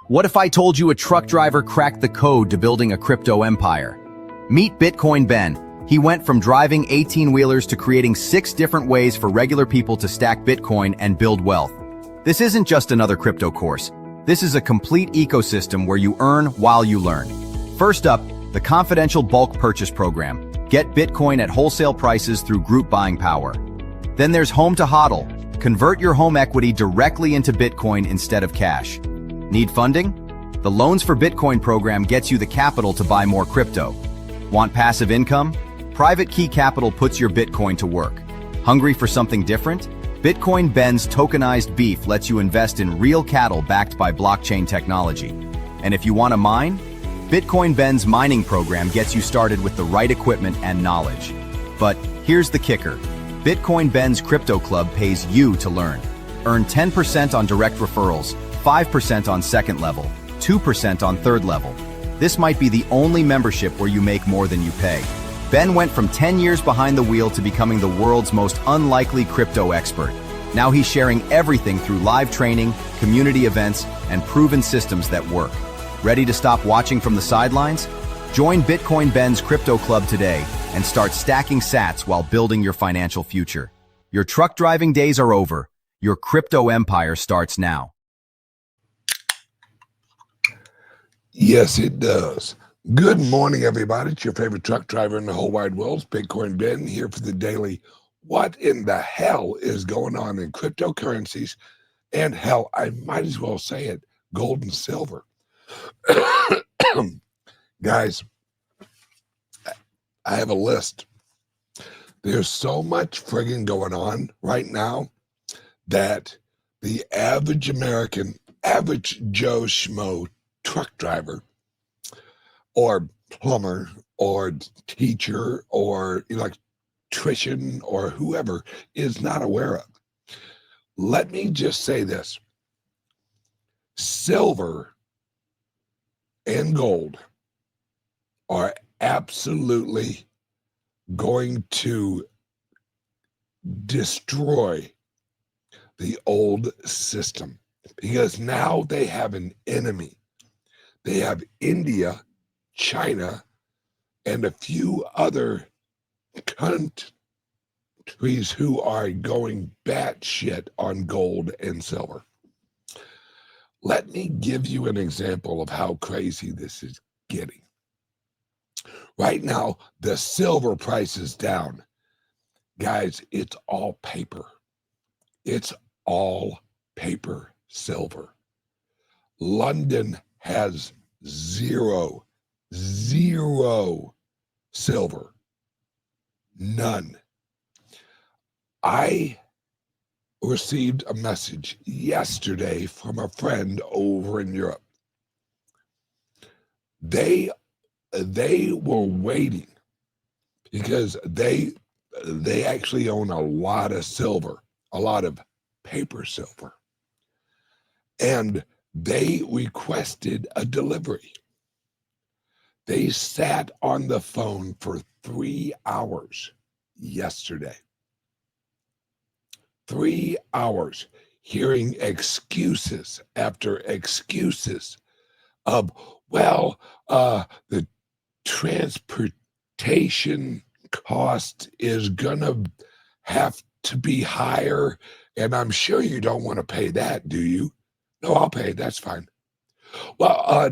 What if I told you a truck driver cracked the code to building a crypto empire? Meet Bitcoin Ben. He went from driving 18-wheelers to creating 6 different ways for regular people to stack Bitcoin and build wealth. This isn't just another crypto course. This is a complete ecosystem where you earn while you learn. First up, the confidential bulk purchase program. Get Bitcoin at wholesale prices through group buying power. Then there's Home to HODL. Convert your home equity directly into Bitcoin instead of cash. Need funding? The Loans for Bitcoin program gets you the capital to buy more crypto. Want passive income? Private Key Capital puts your Bitcoin to work. Hungry for something different? Bitcoin Ben's tokenized beef lets you invest in real cattle backed by blockchain technology. And if you want to mine? Bitcoin Ben's mining program gets you started with the right equipment and knowledge. But here's the kicker. Bitcoin Ben's Crypto Club pays you to learn. Earn 10% on direct referrals, 5% on second level, 2% on third level. This might be the only membership where you make more than you pay. Ben went from 10 years behind the wheel to becoming the world's most unlikely crypto expert. Now he's sharing everything through live training, community events, and proven systems that work. Ready to stop watching from the sidelines? Join Bitcoin Ben's Crypto Club today and start stacking sats while building your financial future. Your truck driving days are over. Your crypto empire starts now. Yes, it does. Good morning, everybody. It's your favorite truck driver in the whole wide world, Bitcoin Ben, here for the daily. What in the hell is going on in cryptocurrencies? And hell, I might as well say it, gold and silver. Guys, I have a list. There's so much friggin' going on right now that the average American, average Joe Schmo truck driver or plumber or teacher or electrician or whoever is not aware of. Let me just say this. Silver and gold are absolutely going to destroy the old system because now they have an enemy. They have India, China, and a few other countries who are going batshit on gold and silver. Let me give you an example of how crazy this is getting. Right now, the silver price is down. Guys, it's all paper. It's all paper silver. London has zero silver. None. I received a message yesterday from a friend over in Europe. They were waiting because they actually own a lot of silver, a lot of paper silver. And they requested a delivery. They sat on the phone for 3 hours yesterday. 3 hours hearing excuses after excuses of, well, the transportation cost is gonna have to be higher, and I'm sure you don't want to pay that, do you? No, I'll pay it. That's fine. Well,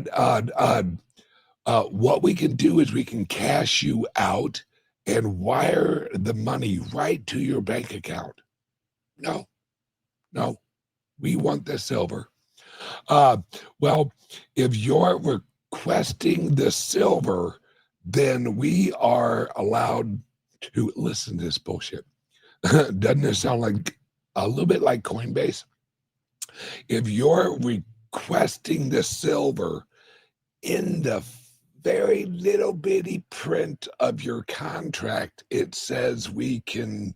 what we can do is we can cash you out and wire the money right to your bank account. No, we want the silver. Well, if you're requesting the silver, then we are allowed to listen to this bullshit. Doesn't it sound like a little bit like Coinbase? If you're requesting the silver, in the very little bitty print of your contract, it says we can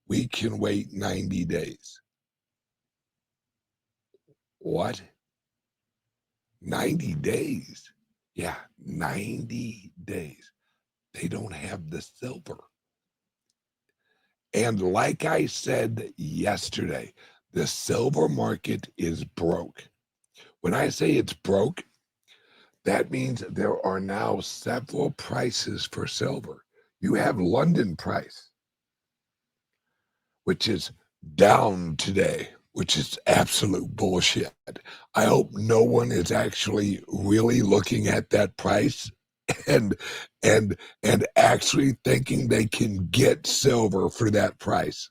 wait 90 days. What? 90 days? Yeah, 90 days. They don't have the silver. And like I said yesterday, the silver market is broke. When I say it's broke, that means there are now several prices for silver. You have London price, which is down today, which is absolute bullshit. I hope no one is actually really looking at that price and and actually thinking they can get silver for that price.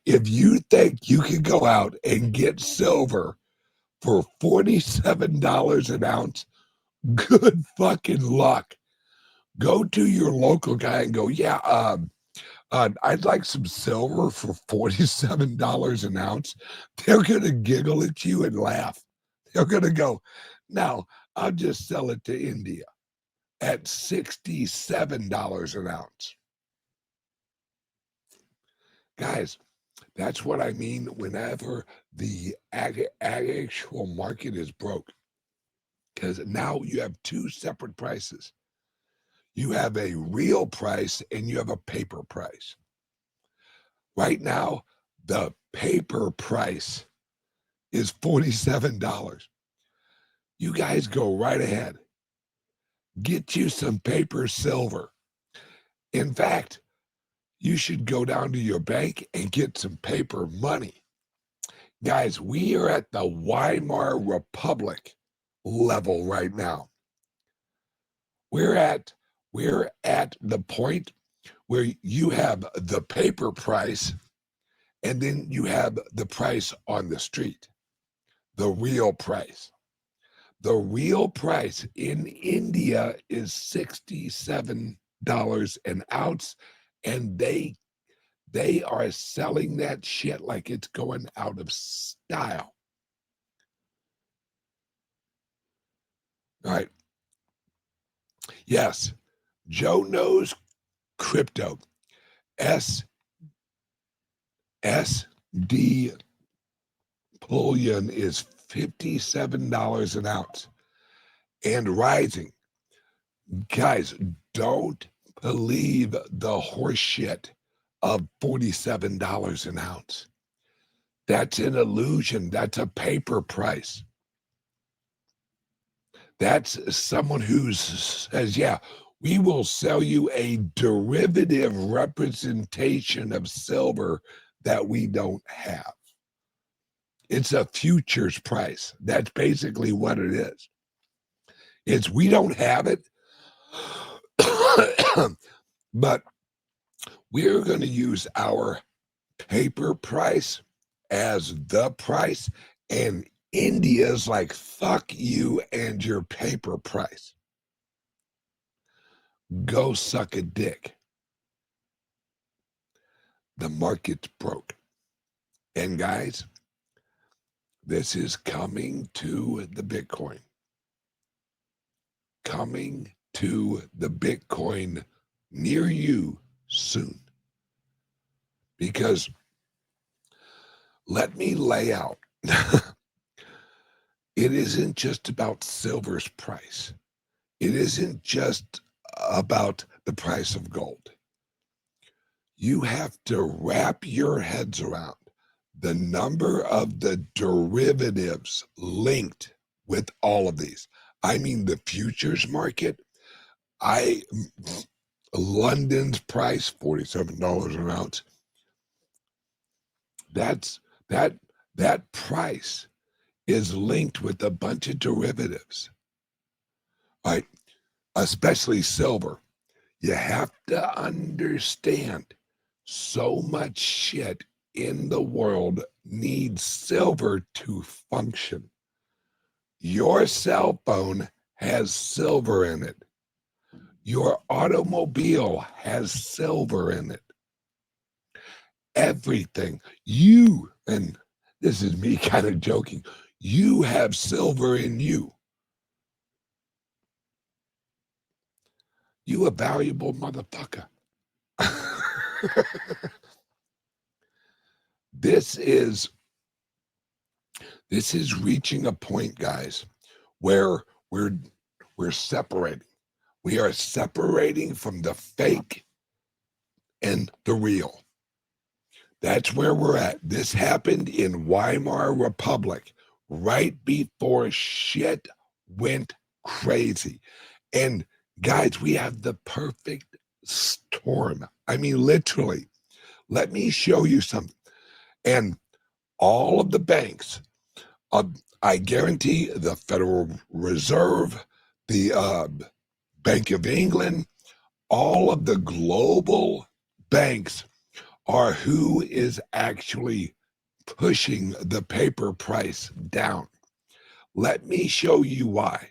If you think you can go out and get silver for $47 an ounce, good fucking luck. Go to your local guy and go, yeah, I'd like some silver for $47 an ounce. They're going to giggle at you and laugh. They're going to go, no, I'll just sell it to India at $67 an ounce. Guys, that's what I mean whenever the actual market is broke. Because now you have two separate prices. You have a real price and you have a paper price. Right now, the paper price is $47. You guys go right ahead. Get you some paper silver. In fact, you should go down to your bank and get some paper money. Guys, we are at the Weimar Republic level right now. We're at the point where you have the paper price and then you have the price on the street, the real price. The real price in India is $67 an ounce, and they are selling that shit like it's going out of style. All right. Yes, Joe knows crypto. SD bullion is $57 an ounce and rising. Guys, don't believe the horse shit of $47 an ounce. That's an illusion. That's a paper price. That's someone who says, yeah, we will sell you a derivative representation of silver that we don't have. It's a futures price. That's basically what it is. It's we don't have it, but we're going to use our paper price as the price, and India's like, fuck you and your paper price. Go suck a dick. The market's broke. And guys, this is coming to the Bitcoin. Coming to the Bitcoin near you soon. Because let me lay out. It isn't just about silver's price. It isn't just about the price of gold. You have to wrap your heads around the number of the derivatives linked with all of these. I mean, the futures market. London's price, $47 an ounce. That price is linked with a bunch of derivatives, right? Especially silver. You have to understand so much shit in the world needs silver to function. Your cell phone has silver in it. Your automobile has silver in it. Everything. You, and this is me kind of joking, you have silver in you. You a valuable motherfucker. This is reaching a point, guys, where we're separating. We are separating from the fake and the real. That's where we're at. This happened in Weimar Republic right before shit went crazy. And guys, we have the perfect storm. I mean, literally. Let me show you something. And all of the banks, I guarantee the Federal Reserve, the Bank of England, all of the global banks are who is actually pushing the paper price down. Let me show you why.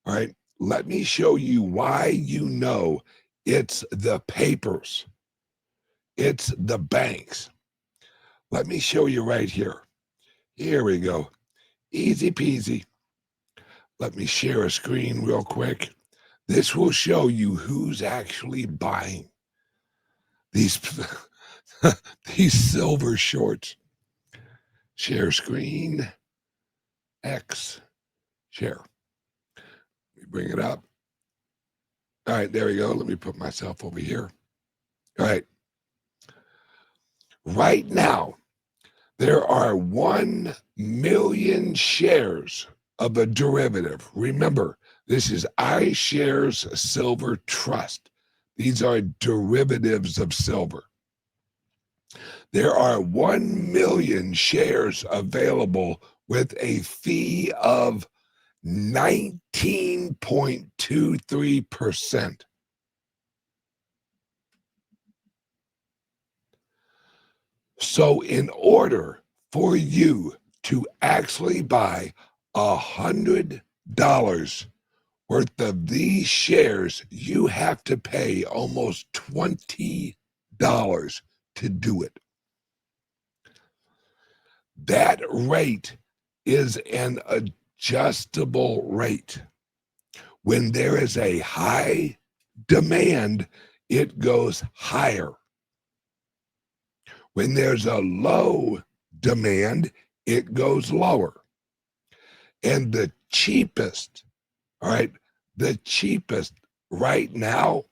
All right. Let me show you why you know it's the papers, it's the banks. Let me show you right here. Here we go. Easy peasy. Let me share a screen real quick. This will show you who's actually buying these these silver shorts. Share screen, X, share. Let me bring it up. All right, there we go. Let me put myself over here. All right. Right now, there are 1 million shares of a derivative. Remember, this is iShares Silver Trust. These are derivatives of silver. There are 1 million shares available with a fee of 19.23%. So in order for you to actually buy $100 worth of these shares, you have to pay almost $20 to do it. That rate is an adjustable rate. When there is a high demand, it goes higher. When there's a low demand, it goes lower. And the cheapest, all right, the cheapest right now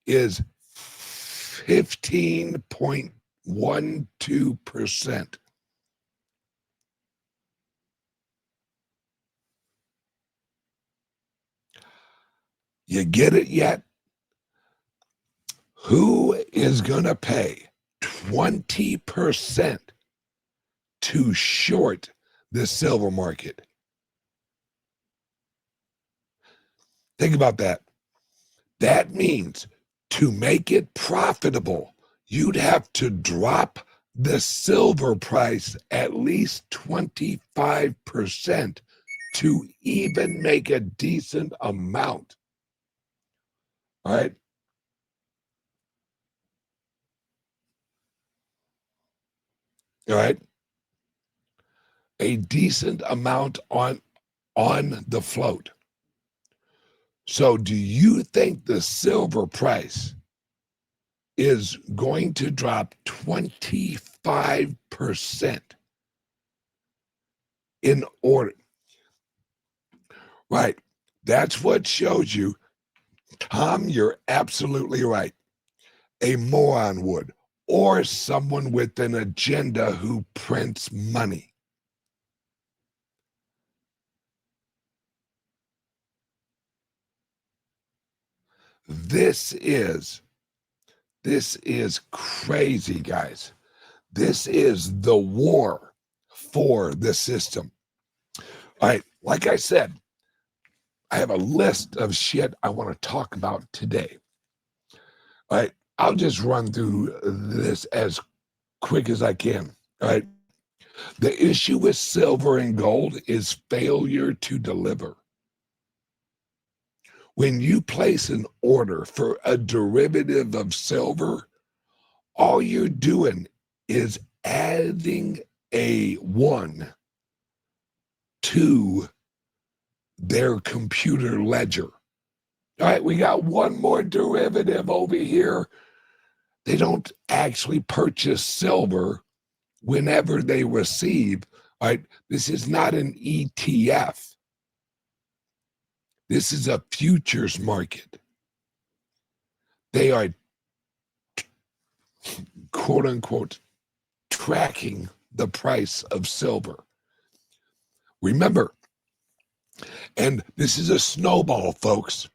is 15.12%. You get it yet? Who is going to pay 20% to short the silver market? Think about that. That means to make it profitable, you'd have to drop the silver price at least 25% to even make a decent amount. All right. All right. A decent amount on the float. So do you think the silver price is going to drop 25% in order? Right. That's what shows you, Tom, you're absolutely right. A moron would, or someone with an agenda who prints money. This is crazy, guys. This is the war for the system. All right, like I said, I have a list of shit I want to talk about today. All right, I'll just run through this as quick as I can. All right. The issue with silver and gold is failure to deliver. When you place an order for a derivative of silver, all you're doing is adding a 1 to their computer ledger. All right, we got one more derivative over here. They don't actually purchase silver whenever they receive. All right, this is not an ETF. This is a futures market. They are quote unquote tracking the price of silver. Remember, and this is a snowball, folks,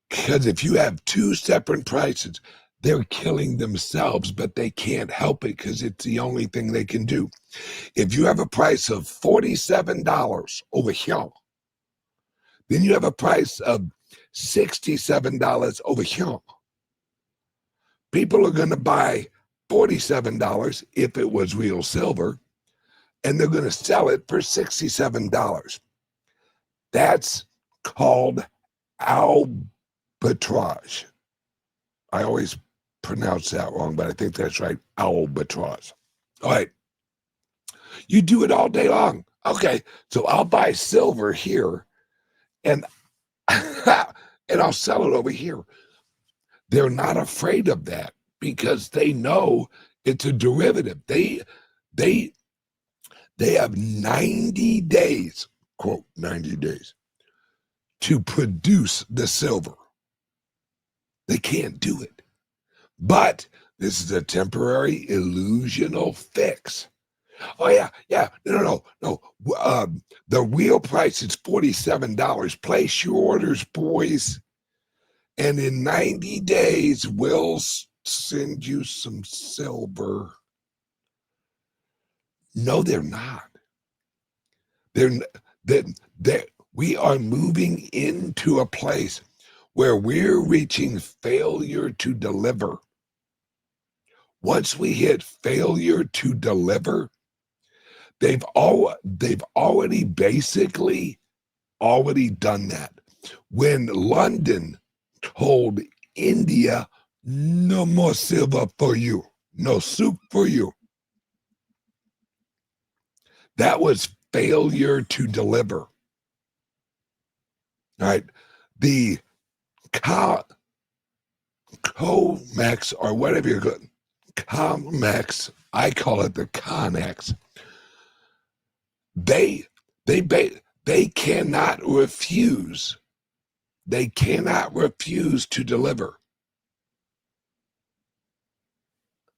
because if you have two separate prices, they're killing themselves, but they can't help it because it's the only thing they can do. If you have a price of $47 over here, then you have a price of $67 over here. People are going to buy $47 if it was real silver, and they're going to sell it for $67. That's called arbitrage. I always pronounce that wrong, but I think that's right. Arbitrage. All right. You do it all day long. Okay, so I'll buy silver here, and and I'll sell it over here. They're not afraid of that because they know it's a derivative. They have 90 days, quote, 90 days, to produce the silver. They can't do it. But this is a temporary illusional fix. Oh, yeah. No. The real price is $47. Place your orders, boys. And in 90 days, we'll send you some silver. No, they're not. We are moving into a place where we're reaching failure to deliver. Once we hit failure to deliver, they've already basically done that. When London told India, no more silver for you, no soup for you, that was failure to deliver. All right, the COMEX or whatever you're going, COMEX, I call it the CONEX. They cannot refuse. They cannot refuse to deliver.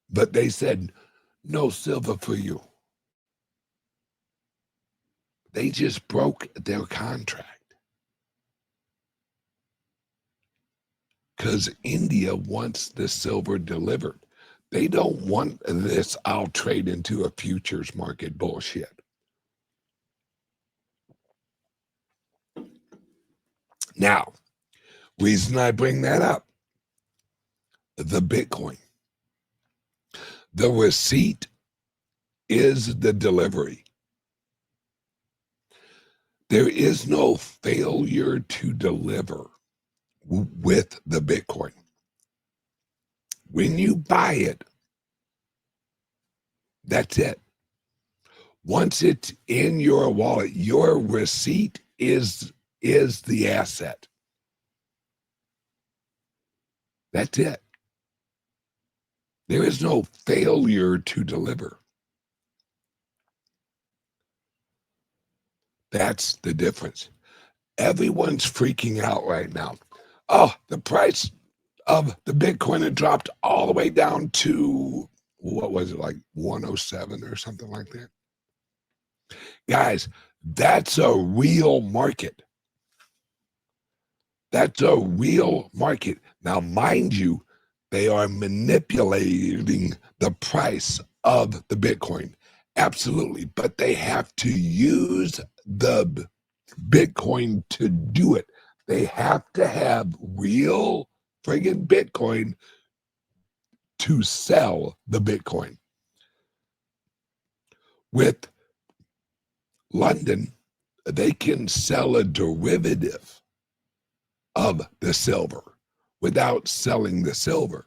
But they said, no silver for you. They just broke their contract. Because India wants the silver delivered. They don't want this, I'll trade into a futures market bullshit. Now, reason I bring that up, the Bitcoin. The receipt is the delivery. There is no failure to deliver with the Bitcoin. When you buy it, that's it. Once it's in your wallet, your receipt is the asset. That's it. There is no failure to deliver. That's the difference. Everyone's freaking out right now. Oh, the price of the Bitcoin had dropped all the way down to, what was it, like 107 or something like that? Guys, that's a real market. That's a real market. Now, mind you, they are manipulating the price of the Bitcoin. Absolutely. But they have to use the Bitcoin to do it. They have to have real friggin' Bitcoin to sell the Bitcoin. With London, they can sell a derivative of the silver without selling the silver.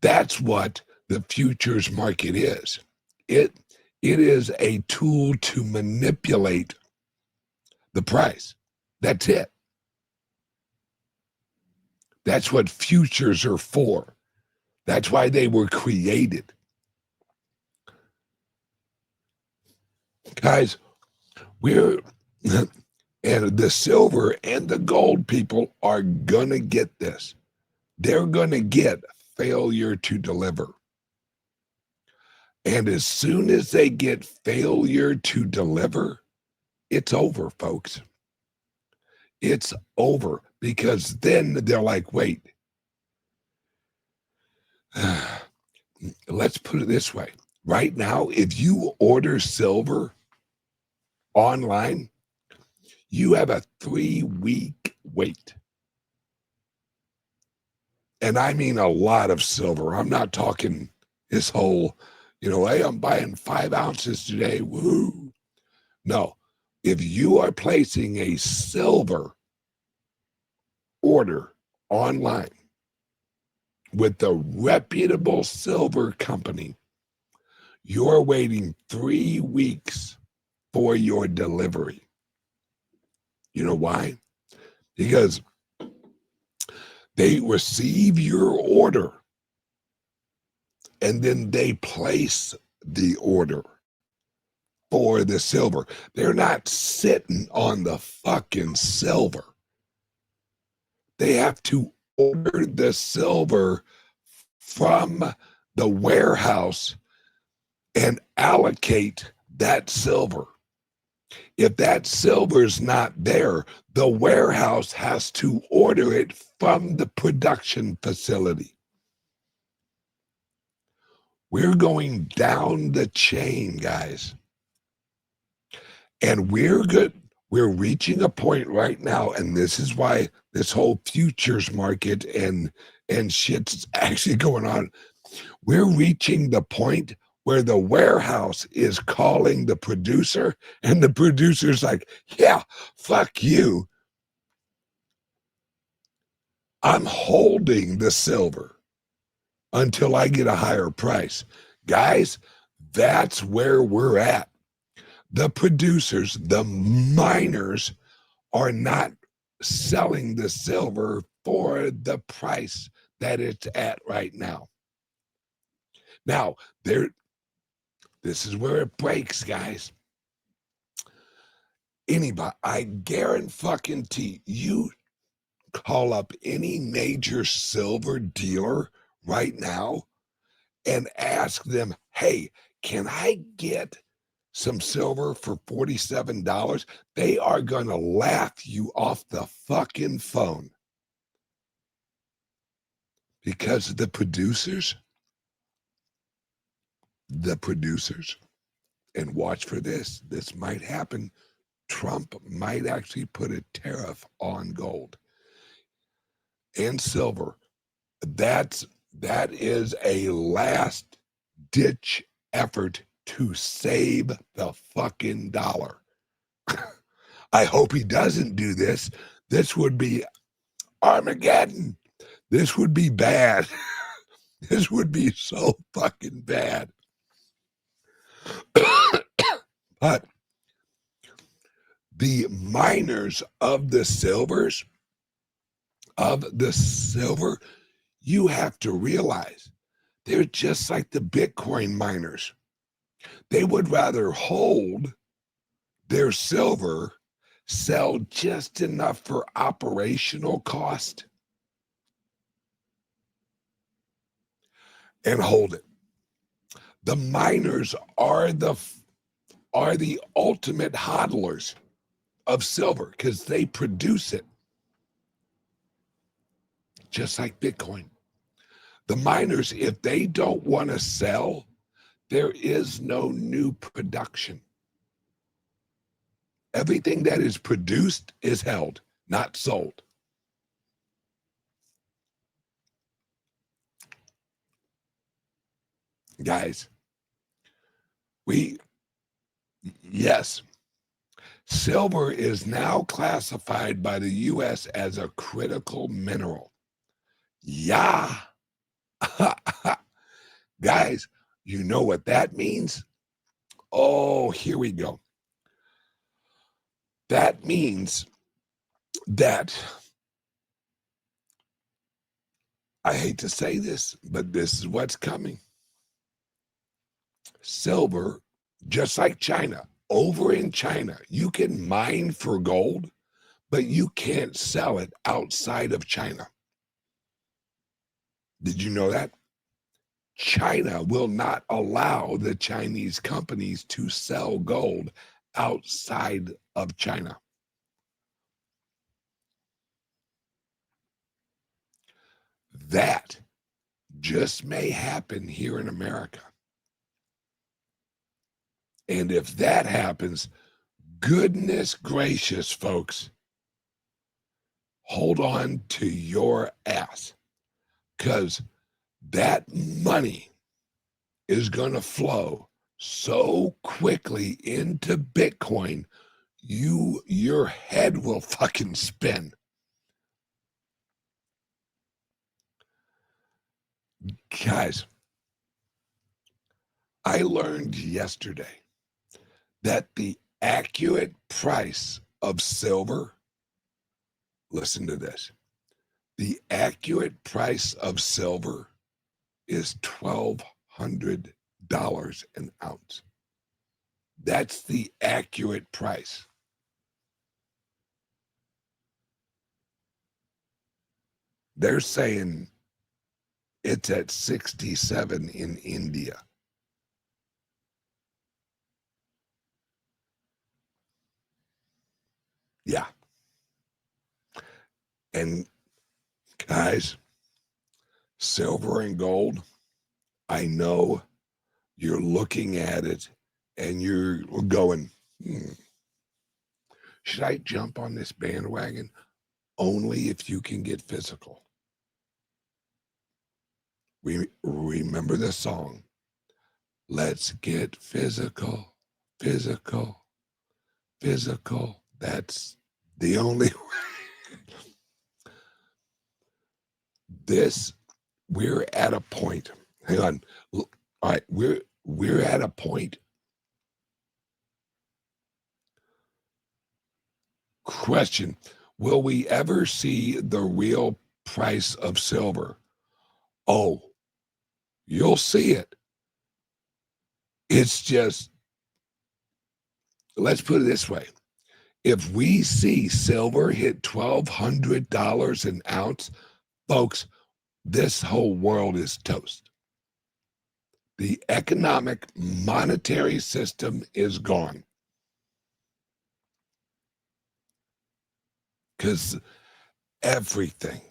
That's what the futures market is. It is a tool to manipulate the price. That's it. That's what futures are for. That's why they were created. Guys, and the silver and the gold people are going to get this. They're going to get failure to deliver. And as soon as they get failure to deliver, it's over, folks. It's over, because then they're like, wait, let's put it this way. Right now, if you order silver online, you have a 3-week wait. And I mean a lot of silver. I'm not talking this whole, hey, I'm buying 5 ounces today. Woo. No. If you are placing a silver order online with a reputable silver company, you're waiting 3 weeks for your delivery. You know why? Because they receive your order and then they place the order for the silver. They're not sitting on the fucking silver. They have to order the silver from the warehouse and allocate that silver. If that silver's not there, the warehouse has to order it from the production facility. We're going down the chain, guys. And we're good. We're reaching a point right now, and this is why this whole futures market and shit's actually going on. We're reaching the point where the warehouse is calling the producer, and the producer's like, yeah, fuck you. I'm holding the silver until I get a higher price. Guys, that's where we're at. The producers, the miners, are not selling the silver for the price that it's at right now. Now, this is where it breaks, guys. Anybody, I guarantee you call up any major silver dealer right now and ask them, hey, can I get some silver for $47? They are going to laugh you off the fucking phone. Because the producers, and watch for this might happen. Trump might actually put a tariff on gold and silver. That is a last ditch effort to save the fucking dollar. I hope he doesn't do this. This would be Armageddon. This would be bad. This would be so fucking bad. But the miners of the silver, you have to realize they're just like the Bitcoin miners. They would rather hold their silver, sell just enough for operational cost, and hold it. The miners are the ultimate hodlers of silver because they produce it, just like Bitcoin. The miners, if they don't want to sell, there is no new production. Everything that is produced is held, not sold. Guys, yes, silver is now classified by the U.S. as a critical mineral. Yeah. Guys, you know what that means? Oh, here we go. That means that, I hate to say this, but this is what's coming. Silver, just like China, over in China, you can mine for gold, but you can't sell it outside of China. Did you know that? China will not allow the Chinese companies to sell gold outside of China. That just may happen here in America. And if that happens, goodness gracious, folks, hold on to your ass, because that money is going to flow so quickly into Bitcoin, your head will fucking spin. Guys, I learned yesterday that the accurate price of silver, listen to this, the accurate price of silver is $1,200 an ounce. That's the accurate price. They're saying it's at 67 in India. Yeah. And guys, silver and gold, I know you're looking at it and you're going, should I jump on this bandwagon? Only if you can get physical. Remember the song, let's get physical, physical, physical. That's the only way. We're at a point. Hang on. All right, we're at a point. Question, will we ever see the real price of silver? Oh, you'll see it. It's just, let's put it this way. If we see silver hit $1,200 an ounce, folks, this whole world is toast. The economic monetary system is gone. Because everything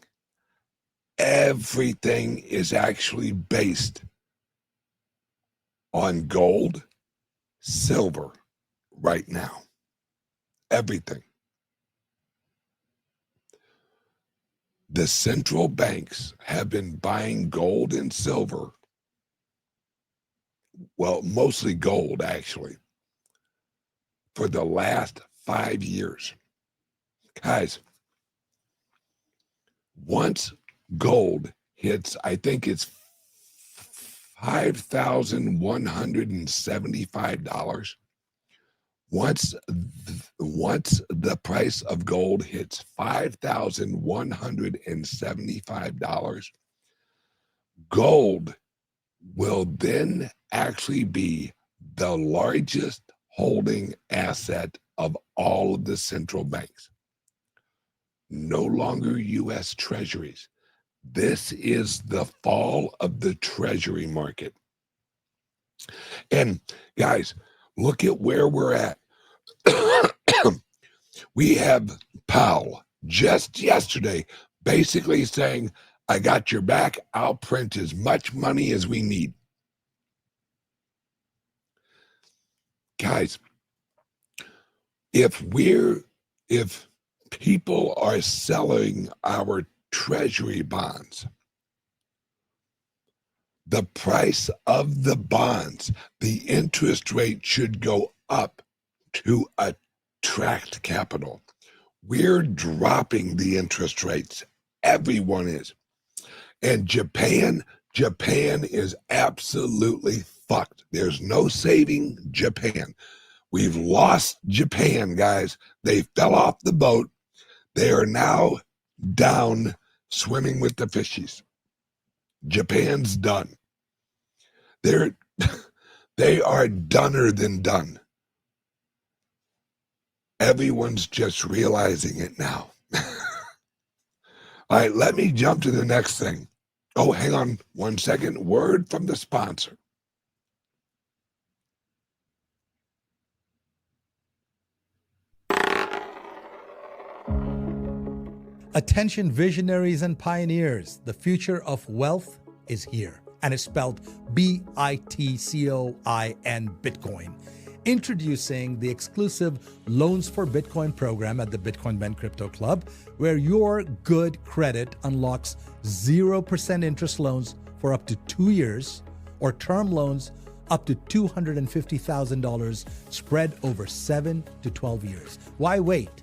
is actually based on gold, silver right now. Everything. The central banks have been buying gold and silver, well, mostly gold actually, for the last 5 years. Guys, once gold hits, I think it's $5,175. Once the price of gold hits $5,175, gold will then actually be the largest holding asset of all of the central banks. No longer U.S. treasuries. This is the fall of the treasury market. And guys, look at where we're at. We have Powell just yesterday basically saying, I got your back. I'll print as much money as we need. Guys, if people are selling our treasury bonds, the price of the bonds, the interest rate should go up to attract capital. We're dropping the interest rates. Everyone is. And Japan is absolutely fucked. There's no saving Japan. We've lost Japan, guys. They fell off the boat. They are now down swimming with the fishies. Japan's done. They are doner than done. Everyone's just realizing it now. All right, let me jump to the next thing. Oh, hang on 1 second. Word from the sponsor. Attention visionaries and pioneers, the future of wealth is here, and it's spelled Bitcoin, Bitcoin. Introducing the exclusive Loans for Bitcoin program at the Bitcoin Ben Crypto Club, where your good credit unlocks 0% interest loans for up to 2 years, or term loans up to $250,000 spread over 7 to 12 years. Why wait?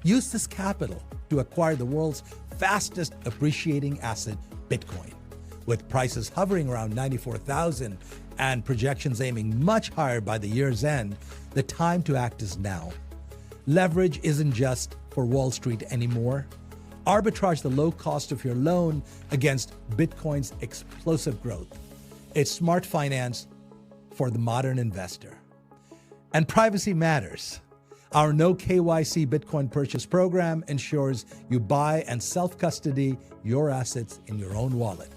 Use this capital to acquire the world's fastest appreciating asset, Bitcoin. With prices hovering around 94,000 and projections aiming much higher by the year's end, the time to act is now. Leverage isn't just for Wall Street anymore. Arbitrage the low cost of your loan against Bitcoin's explosive growth. It's smart finance for the modern investor. And privacy matters. Our no KYC Bitcoin purchase program ensures you buy and self-custody your assets in your own wallet.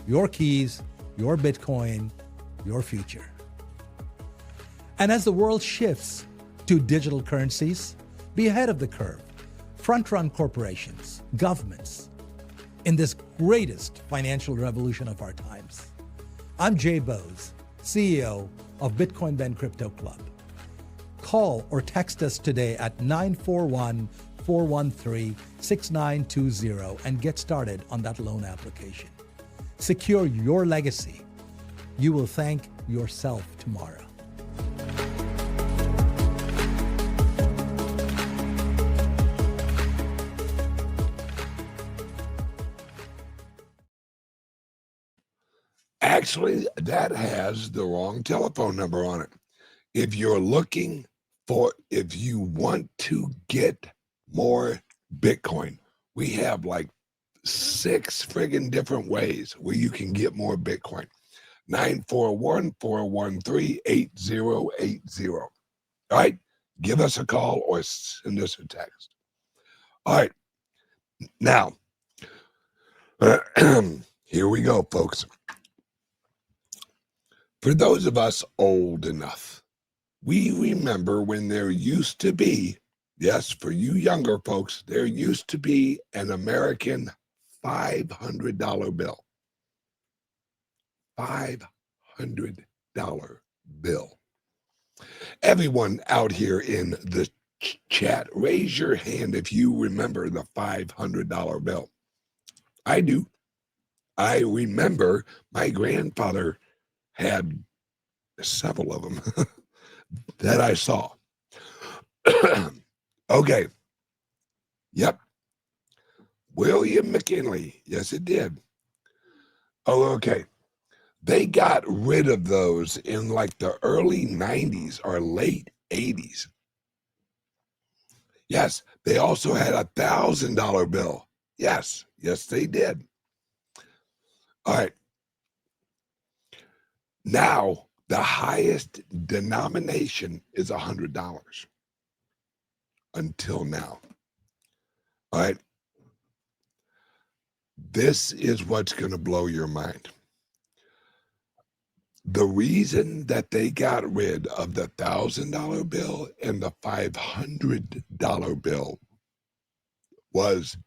Your keys, your Bitcoin, your future. And as the world shifts to digital currencies, be ahead of the curve. Front-run corporations, governments, in this greatest financial revolution of our times. I'm Jay Bose, CEO of Bitcoin Ben Crypto Club. Call or text us today at 941-413-6920 and get started on that loan application. Secure your legacy. You will thank yourself tomorrow. Actually, that has the wrong telephone number on it. If you're looking if you want to get more Bitcoin, we have like 6 friggin' different ways where you can get more Bitcoin. 941-413-8080. All right, give us a call or send us a text. All right, now, here we go, folks. For those of us old enough, we remember when there used to be, yes, for you younger folks, there used to be an American $500 bill. $500 bill. Everyone out here in the chat, raise your hand if you remember the $500 bill. I do. I remember my grandfather had several of them that I saw. Okay. Yep. William McKinley. Yes, it did. Oh, okay. They got rid of those in like the early 90s or late 80s. Yes, they also had a $1,000 bill. Yes, they did. All right. Now, the highest denomination is $100 until now. All right. This is what's going to blow your mind. The reason that they got rid of the $1,000 bill and the $500 bill was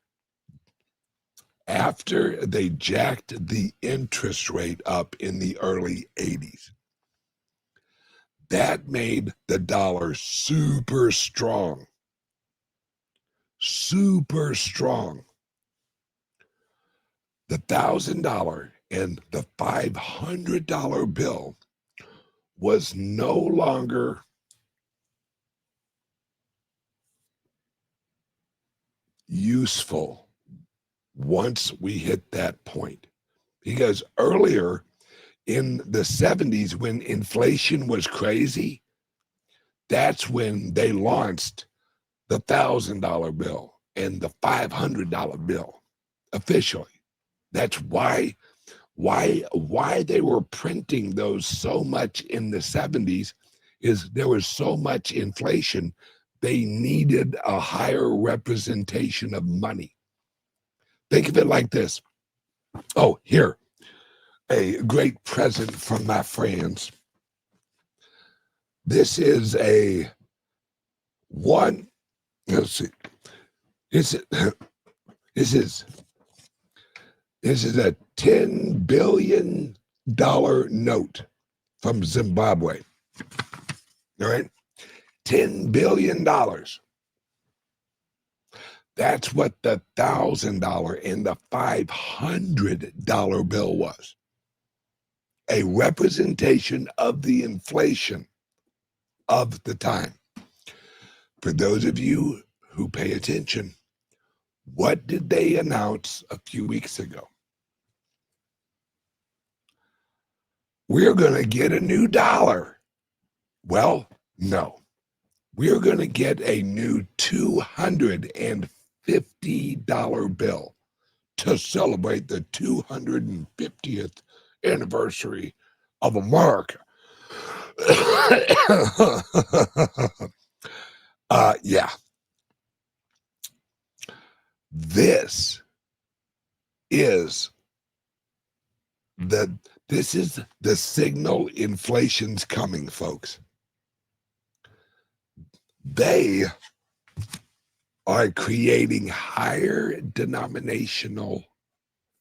after they jacked the interest rate up in the early 80s. That made the dollar super strong. Super strong. The $1,000 and the $500 bill was no longer useful once we hit that point. Because earlier in the 70s, when inflation was crazy, that's when they launched the $1,000 bill and the $500 bill officially. That's why they were printing those so much in the 70s, is there was so much inflation, they needed a higher representation of money. Think of it like this. Oh, here, a great present from my friends. This is a one. Let's see. This is a $10 billion note from Zimbabwe. All right, $10 billion. That's what the $1,000 and the $500 bill was. A representation of the inflation of the time. For those of you who pay attention, what did they announce a few weeks ago? We're going to get a new dollar. Well, no. We're going to get a new $250 bill to celebrate the 250th anniversary of America. Yeah. This is the signal inflation's coming, folks. They are creating higher denominational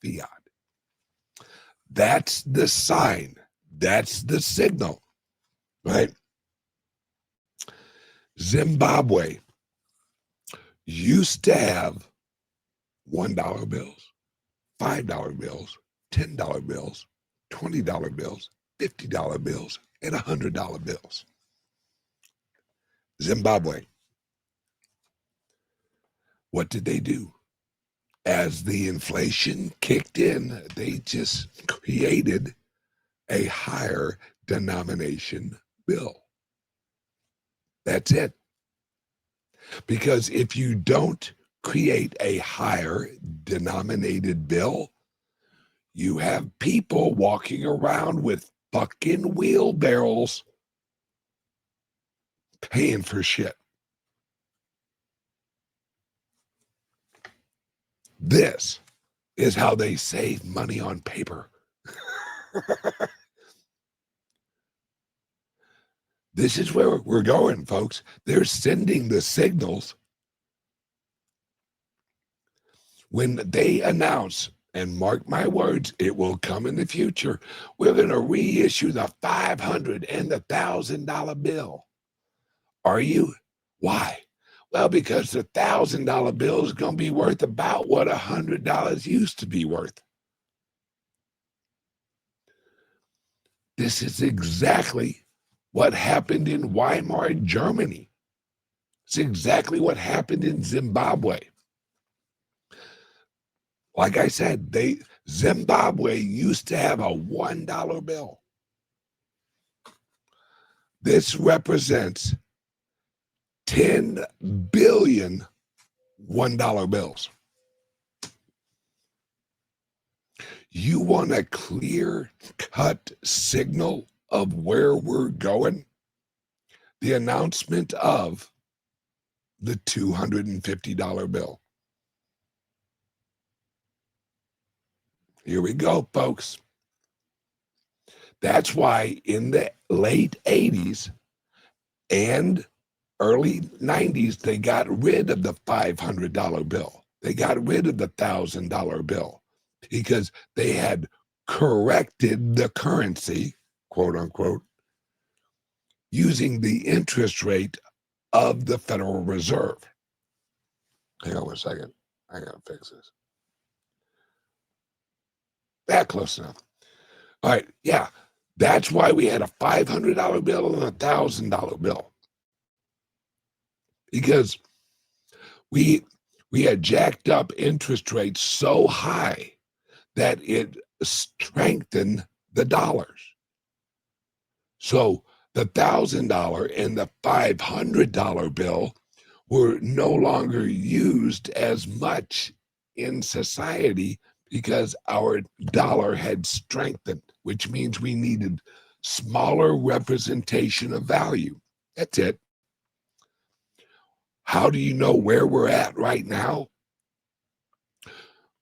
fiat. That's the sign. That's the signal, right? Zimbabwe used to have $1 bills, $5 bills, $10 bills, $20 bills, $50 bills, and $100 bills. Zimbabwe. What did they do? As the inflation kicked in, they just created a higher denomination bill. That's it. Because if you don't create a higher denominated bill, you have people walking around with fucking wheelbarrows paying for shit. This is how they save money on paper. This is where we're going, folks. They're sending the signals when they announce, and mark my words, it will come in the future. We're going to reissue the $500 and the $1,000 bill. Are you? Why? Well, because the $1,000 bill is going to be worth about what $100 used to be worth. This is exactly what happened in Weimar, Germany. It's exactly what happened in Zimbabwe. Like I said, Zimbabwe used to have a $1 bill. This represents 10 billion $1 bills. You want a clear-cut signal of where we're going? The announcement of the $250 bill. Here we go, folks. That's why in the late 80s and early 90s, they got rid of the $500 bill. They got rid of the $1,000 bill because they had corrected the currency, quote unquote, using the interest rate of the Federal Reserve. Hang on one second. I gotta fix this. That close enough. All right, yeah. That's why we had a $500 bill and a $1,000 bill. Because we had jacked up interest rates so high that it strengthened the dollars. So the $1,000 and the $500 bill were no longer used as much in society because our dollar had strengthened, which means we needed smaller representation of value. That's it. How do you know where we're at right now?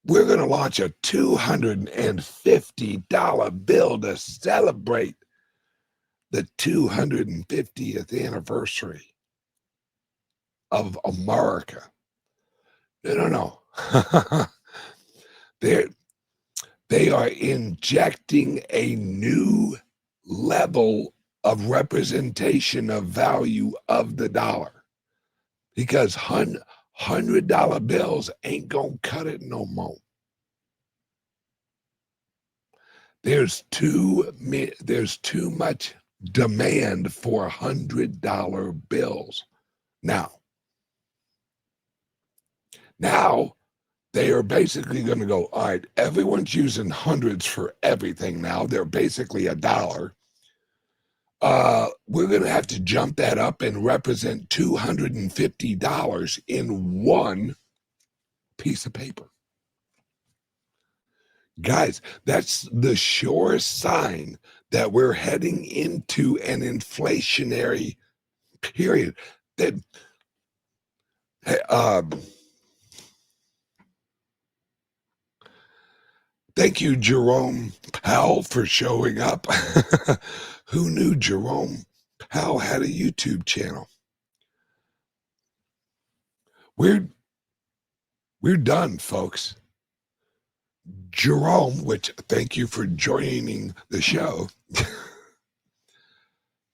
we're going to launch a $250 bill to celebrate the 250th anniversary of America. No. They are injecting a new level of representation of value of the dollar, because $100 bills ain't gonna cut it no more. There's too much demand for $100 bills now. They are basically going to go, all right, everyone's using hundreds for everything now. They're basically $1. We're going to have to jump that up and represent $250 in one piece of paper. Guys, that's the surest sign that we're heading into an inflationary period. That thank you, Jerome Powell, for showing up. Who knew Jerome Powell had a YouTube channel? We're done, folks. Jerome, which thank you for joining the show,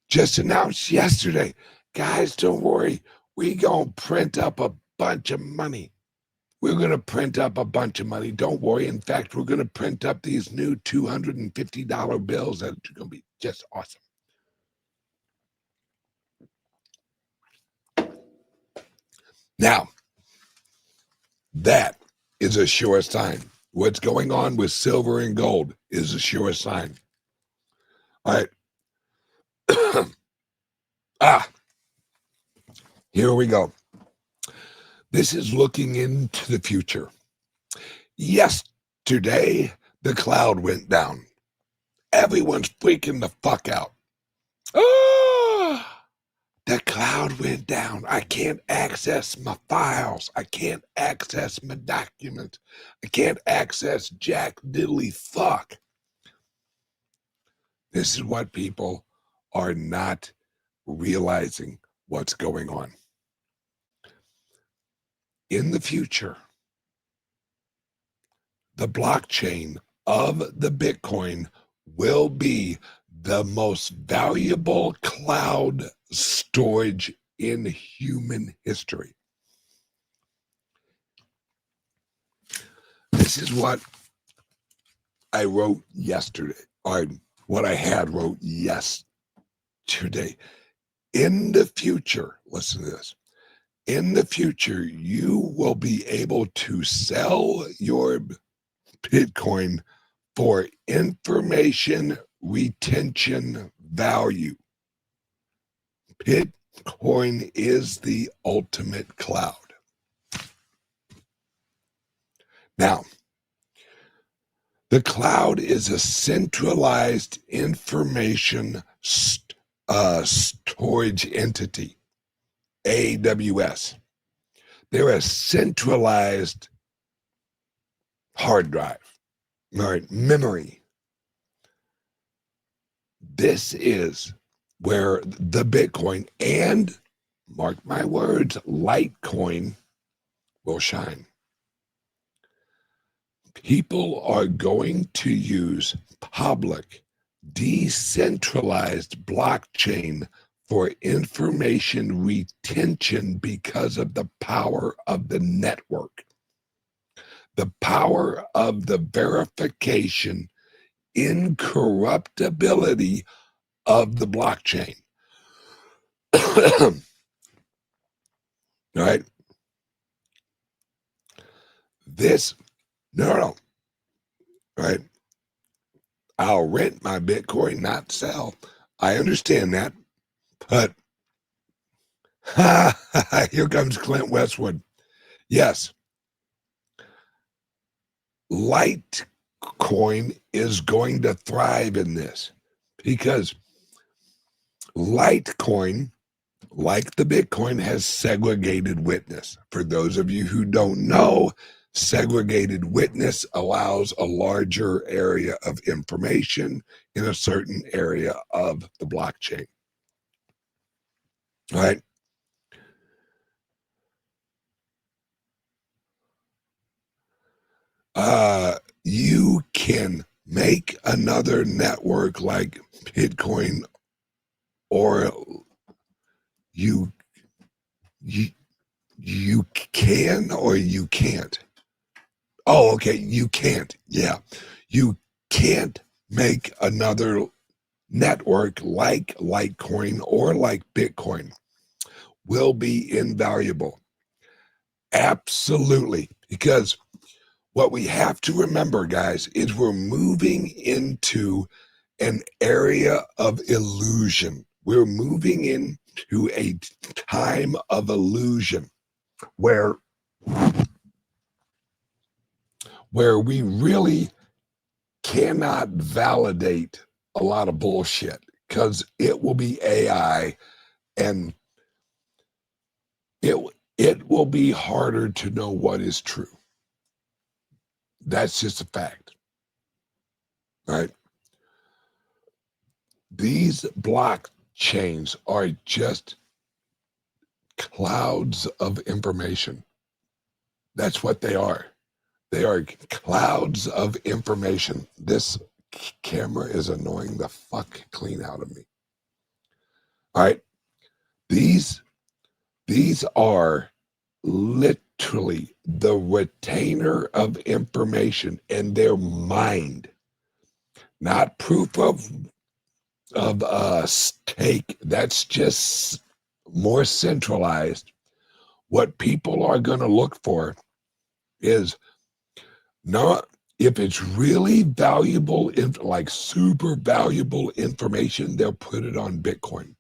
just announced yesterday, guys, don't worry, we gonna print up a bunch of money. We're going to print up a bunch of money. Don't worry. In fact, we're going to print up these new $250 bills that are going to be just awesome. Now, that is a sure sign. What's going on with silver and gold is a sure sign. All right. Here we go. This is looking into the future. Yesterday, the cloud went down. Everyone's freaking the fuck out. The cloud went down. I can't access my files. I can't access my documents. I can't access jack diddly fuck. This is what people are not realizing what's going on. In the future, the blockchain of the Bitcoin will be the most valuable cloud storage in human history. This is what I wrote yesterday, or what I had wrote yesterday. In the future, listen to this. In the future, you will be able to sell your Bitcoin for information retention value. Bitcoin is the ultimate cloud. Now, the cloud is a centralized information storage entity. AWS. They're a centralized hard drive, or memory. This is where the Bitcoin and, mark my words, Litecoin will shine. People are going to use public, decentralized blockchain for information retention because of the power of the network, the power of the verification, incorruptibility of the blockchain. All right? This, no. Right? I'll rent my Bitcoin, not sell. I understand that. But here comes Clint Westwood. Yes. Litecoin is going to thrive in this because Litecoin, like the Bitcoin, has segregated witness. For those of you who don't know, Segregated witness allows a larger area of information in a certain area of the blockchain. All right. You can make another network like Bitcoin, or you can, or you can't. Oh, okay. You can't. Yeah. You can't make another network like Litecoin or like Bitcoin. Will be invaluable. Absolutely. Because what we have to remember, guys, is we're moving into an area of illusion. We're moving into a time of illusion where we really cannot validate a lot of bullshit, because it will be AI, and it will be harder to know what is true. That's just a fact, right? These blockchains are just clouds of information. That's what they are. They are clouds of information. This camera is annoying the fuck clean out of me. All right. These are literally the retainer of information, and their mind, not proof of stake. That's just more centralized. What people are going to look for is not if it's really valuable, like super valuable information, they'll put it on Bitcoin.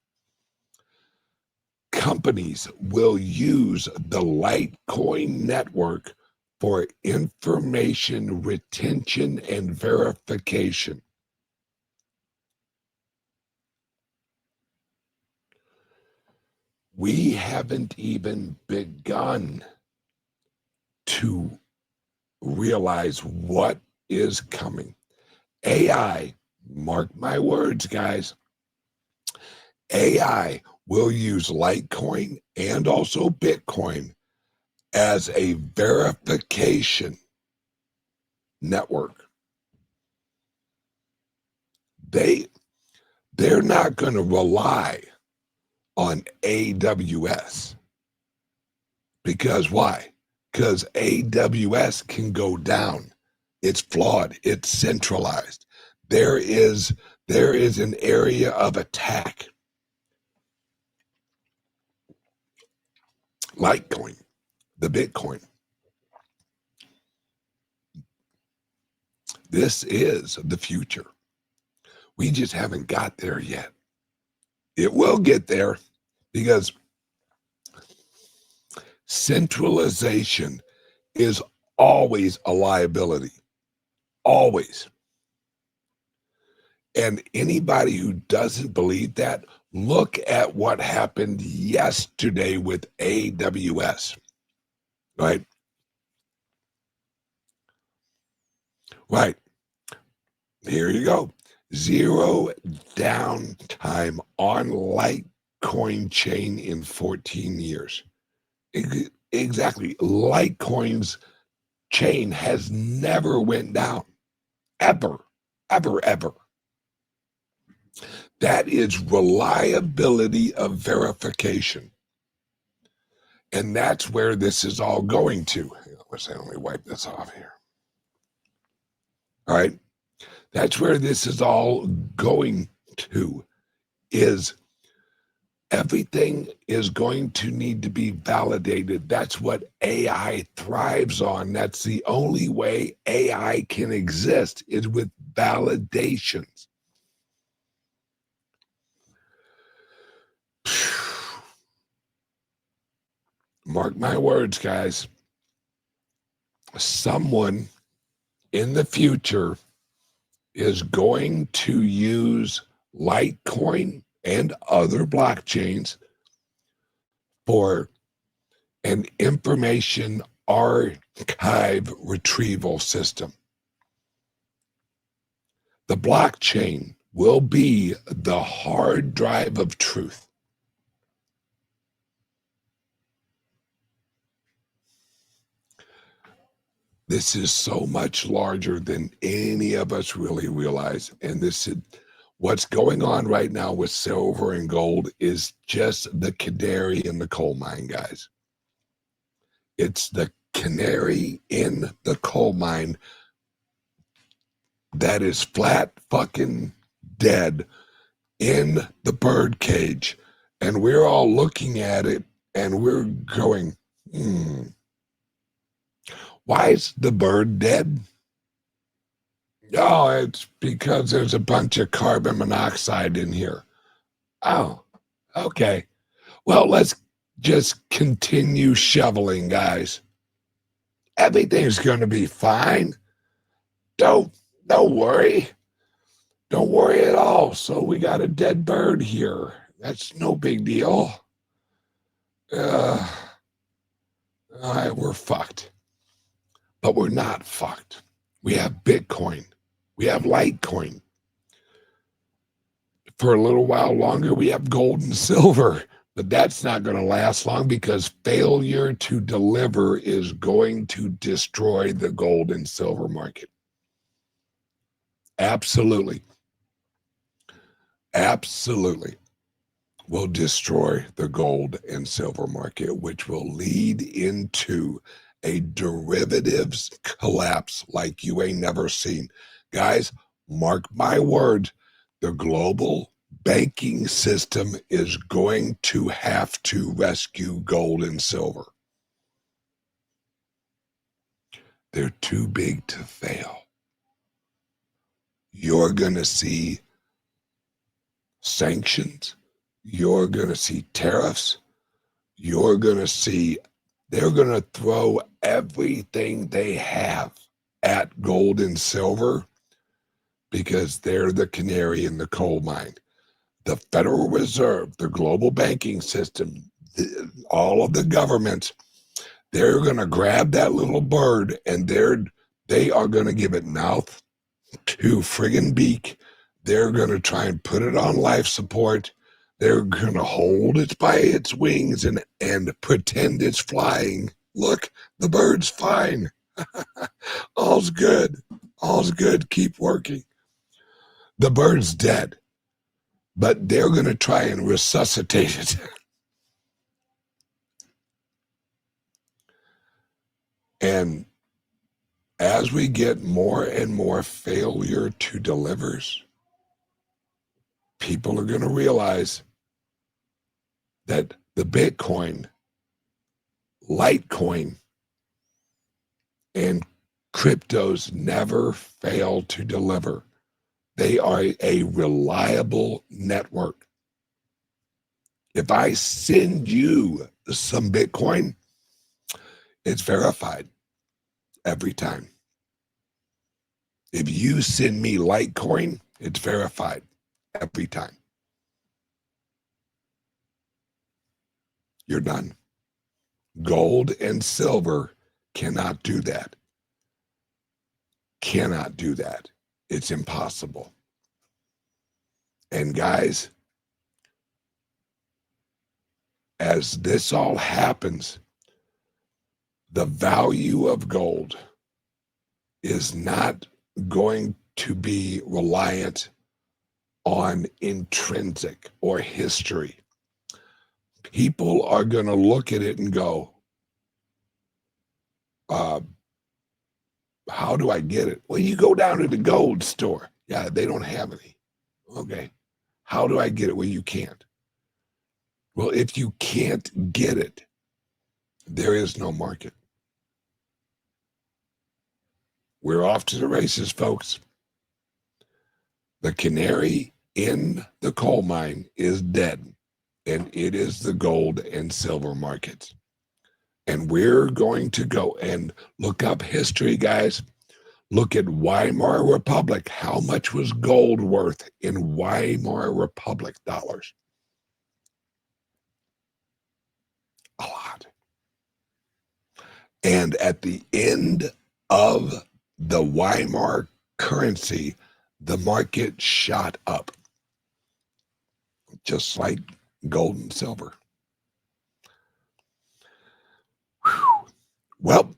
Companies will use the Litecoin network for information retention and verification. We haven't even begun to realize what is coming. AI, mark my words, guys, AI will use Litecoin and also Bitcoin as a verification network. They're not going to rely on AWS. Because why? Because AWS can go down. It's flawed. It's centralized. There is an area of attack. Litecoin, the Bitcoin. This is the future. We just haven't got there yet. It will get there, because centralization is always a liability. Always. And anybody who doesn't believe that, look at what happened yesterday with AWS, right? Right. Here you go. Zero downtime on Litecoin chain in 14 years. Exactly. Litecoin's chain has never went down. Ever, ever, ever. That is reliability of verification. And that's where this is all going to. Let me wipe this off here. All right. That's where this is all going to, is everything is going to need to be validated. That's what AI thrives on. That's the only way AI can exist, is with validations. Mark my words, guys. Someone in the future is going to use Litecoin and other blockchains for an information archive retrieval system. The blockchain will be the hard drive of truth. This is so much larger than any of us really realize. And this is what's going on right now with silver and gold is just the canary in the coal mine, guys. It's the canary in the coal mine that is flat fucking dead in the bird cage. And we're all looking at it and we're going, why is the bird dead? Oh, it's because there's a bunch of carbon monoxide in here. Oh, okay. Well, let's just continue shoveling, guys. Everything's going to be fine. Don't worry. Don't worry at all. So we got a dead bird here. That's no big deal. All right, we're fucked. But we're not fucked. We have Bitcoin. We have Litecoin. For a little while longer, we have gold and silver. But that's not going to last long because failure to deliver is going to destroy the gold and silver market. Absolutely. Absolutely will destroy the gold and silver market, which will lead into a derivatives collapse like you ain't never seen. Guys, mark my word, the global banking system is going to have to rescue gold and silver. They're too big to fail. You're going to see sanctions. You're going to see tariffs. You're going to see they're going to throw everything they have at gold and silver because they're the canary in the coal mine. The Federal Reserve, the global banking system, all of the governments, they're going to grab that little bird and they are going to give it mouth to friggin' beak. They're going to try and put it on life support. They're going to hold it by its wings and pretend it's flying. Look, the bird's fine. All's good. All's good. Keep working. The bird's dead, but they're going to try and resuscitate it. And as we get more and more failure to delivers, people are going to realize that the Bitcoin, Litecoin, and cryptos never fail to deliver. They are a reliable network. If I send you some Bitcoin, it's verified every time. If you send me Litecoin, it's verified every time. You're done. Gold and silver cannot do that. Cannot do that. It's impossible. And guys, as this all happens, the value of gold is not going to be reliant on intrinsic or history. People are going to look at it and go, how do I get it? Well, you go down to the gold store. Yeah, they don't have any. Okay. How do I get it? Well, you can't. Well, if you can't get it, there is no market. We're off to the races, folks. The canary in the coal mine is dead, and it is the gold and silver markets. And we're going to go and look up history, guys. Look at Weimar Republic. How much was gold worth in Weimar Republic dollars? A lot. And at the end of the Weimar currency, the market shot up, just like gold and silver. Whew. Well,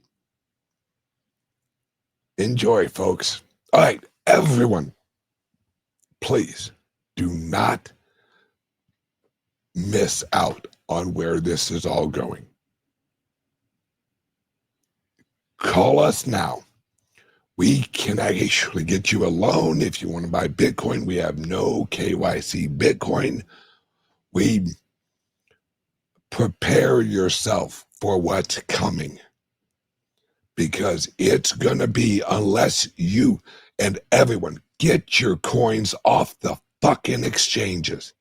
enjoy, folks. All right, everyone, please do not miss out on where this is all going. Call us now. We can actually get you a loan if you want to buy Bitcoin. We have no KYC Bitcoin. We prepare yourself for what's coming, because it's going to be, unless you and everyone get your coins off the fucking exchanges.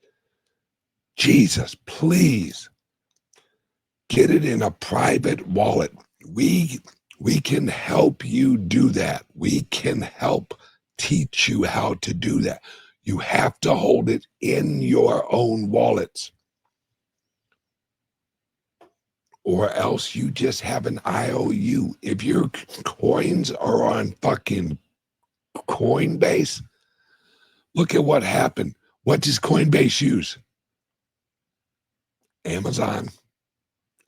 Jesus, please get it in a private wallet. We can help you do that. We can help teach you how to do that. You have to hold it in your own wallets, or else you just have an IOU. If your coins are on fucking Coinbase, look at what happened. What does Coinbase use? Amazon,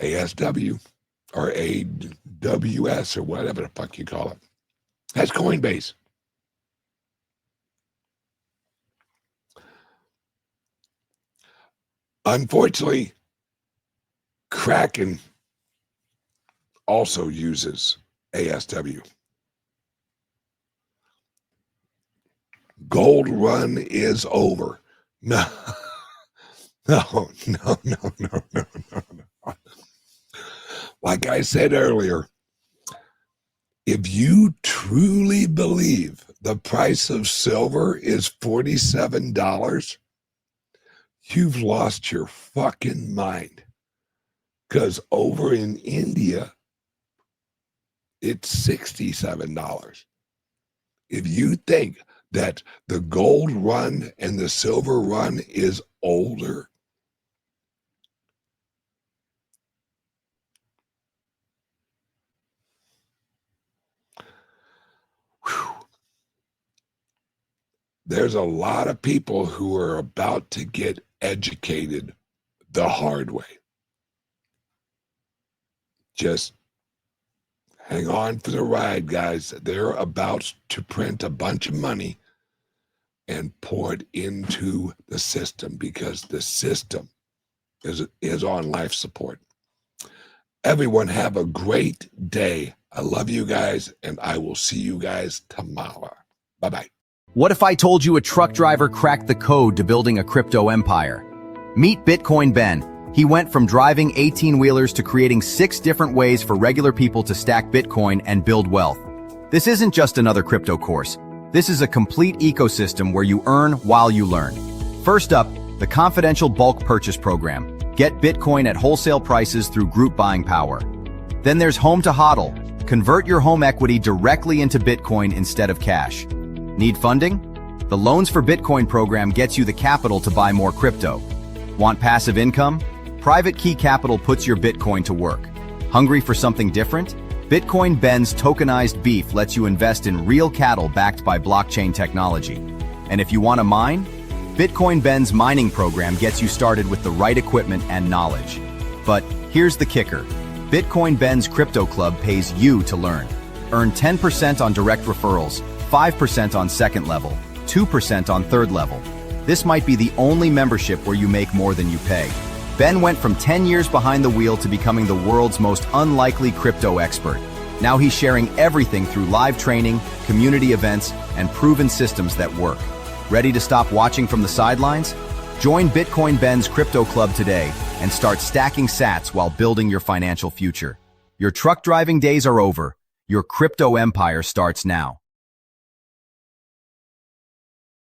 ASW, or AWS, or whatever the fuck you call it. That's Coinbase. Unfortunately, Kraken also uses ASW. Gold run is over. No, no. Like I said earlier, if you truly believe the price of silver is $47, you've lost your fucking mind. Because over in India, it's $67. If you think that the gold run and the silver run is older, there's a lot of people who are about to get educated the hard way. Just hang on for the ride, guys. They're about to print a bunch of money and pour it into the system, because the system is on life support. Everyone have a great day. I love you guys, and I will see you guys tomorrow. Bye-bye. What if I told you a truck driver cracked the code to building a crypto empire? Meet Bitcoin Ben. He went from driving 18-wheelers to creating 6 different ways for regular people to stack Bitcoin and build wealth. This isn't just another crypto course. This is a complete ecosystem where you earn while you learn. First up, the confidential bulk purchase program. Get Bitcoin at wholesale prices through group buying power. Then there's Home to HODL. Convert your home equity directly into Bitcoin instead of cash. Need funding? The Loans for Bitcoin program gets you the capital to buy more crypto. Want passive income? Private Key Capital puts your Bitcoin to work. Hungry for something different? Bitcoin Ben's tokenized beef lets you invest in real cattle backed by blockchain technology. And if you want to mine? Bitcoin Ben's mining program gets you started with the right equipment and knowledge. But here's the kicker. Bitcoin Ben's Crypto Club pays you to learn. Earn 10% on direct referrals, 5% on second level, 2% on third level. This might be the only membership where you make more than you pay. Ben went from 10 years behind the wheel to becoming the world's most unlikely crypto expert. Now he's sharing everything through live training, community events, and proven systems that work. Ready to stop watching from the sidelines? Join Bitcoin Ben's Crypto Club today and start stacking sats while building your financial future. Your truck driving days are over. Your crypto empire starts now.